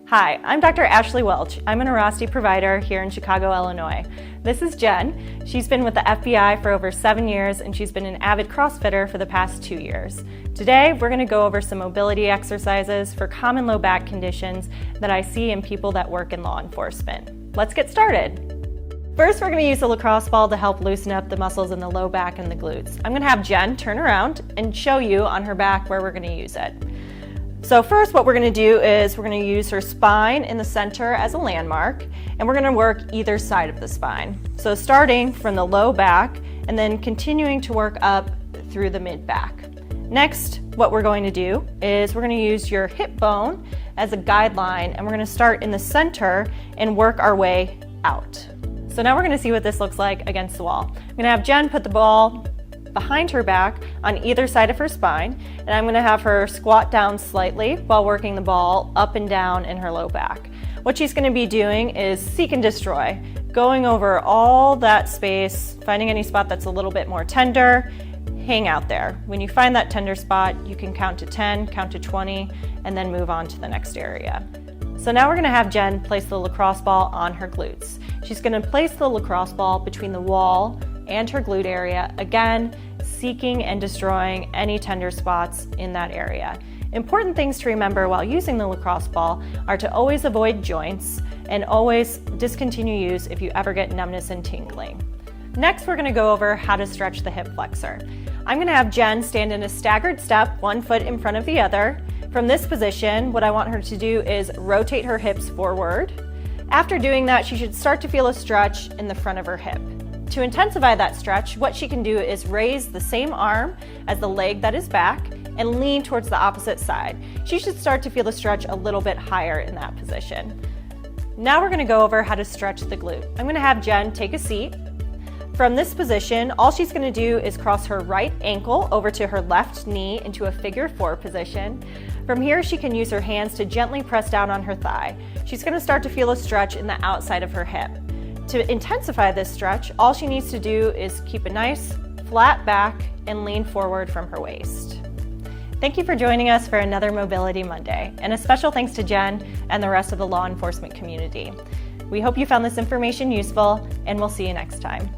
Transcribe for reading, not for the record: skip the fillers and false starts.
Hi, I'm Dr. Ashley Welch. I'm an Airrosti provider here in Chicago, Illinois. This is Jen. She's been with the FBI for over 7 years and she's been an avid CrossFitter for the past 2 years. Today, we're going to go over some mobility exercises for common low back conditions that I see in people that work in law enforcement. Let's get started. First, we're going to use the lacrosse ball to help loosen up the muscles in the low back and the glutes. I'm going to have Jen turn around and show you on her back where we're going to use it. So first, what we're going to do is we're going to use her spine in the center as a landmark, and we're going to work either side of the spine. So starting from the low back and then continuing to work up through the mid back. Next, what we're going to do is we're going to use your hip bone as a guideline, and we're going to start in the center and work our way out. So now we're going to see what this looks like against the wall. I'm going to have Jen put the ball behind her back on either side of her spine, and I'm going to have her squat down slightly while working the ball up and down in her low back. What she's going to be doing is seek and destroy, going over all that space, finding any spot that's a little bit more tender, hang out there. When you find that tender spot, you can count to 10, count to 20, and then move on to the next area. So now we're going to have Jen place the lacrosse ball on her glutes. She's going to place the lacrosse ball between the wall and her glute area, again, seeking and destroying any tender spots in that area. Important things to remember while using the lacrosse ball are to always avoid joints and always discontinue use if you ever get numbness and tingling. Next, we're going to go over how to stretch the hip flexor. I'm going to have Jen stand in a staggered step, 1 foot in front of the other. From this position, what I want her to do is rotate her hips forward. After doing that, she should start to feel a stretch in the front of her hip. To intensify that stretch, what she can do is raise the same arm as the leg that is back and lean towards the opposite side. She should start to feel the stretch a little bit higher in that position. Now we're going to go over how to stretch the glute. I'm going to have Jen take a seat. From this position, all she's going to do is cross her right ankle over to her left knee into a figure 4 position. From here, she can use her hands to gently press down on her thigh. She's going to start to feel a stretch in the outside of her hip. To intensify this stretch, all she needs to do is keep a nice flat back and lean forward from her waist. Thank you for joining us for another Mobility Monday, and a special thanks to Jen and the rest of the law enforcement community. We hope you found this information useful, and we'll see you next time.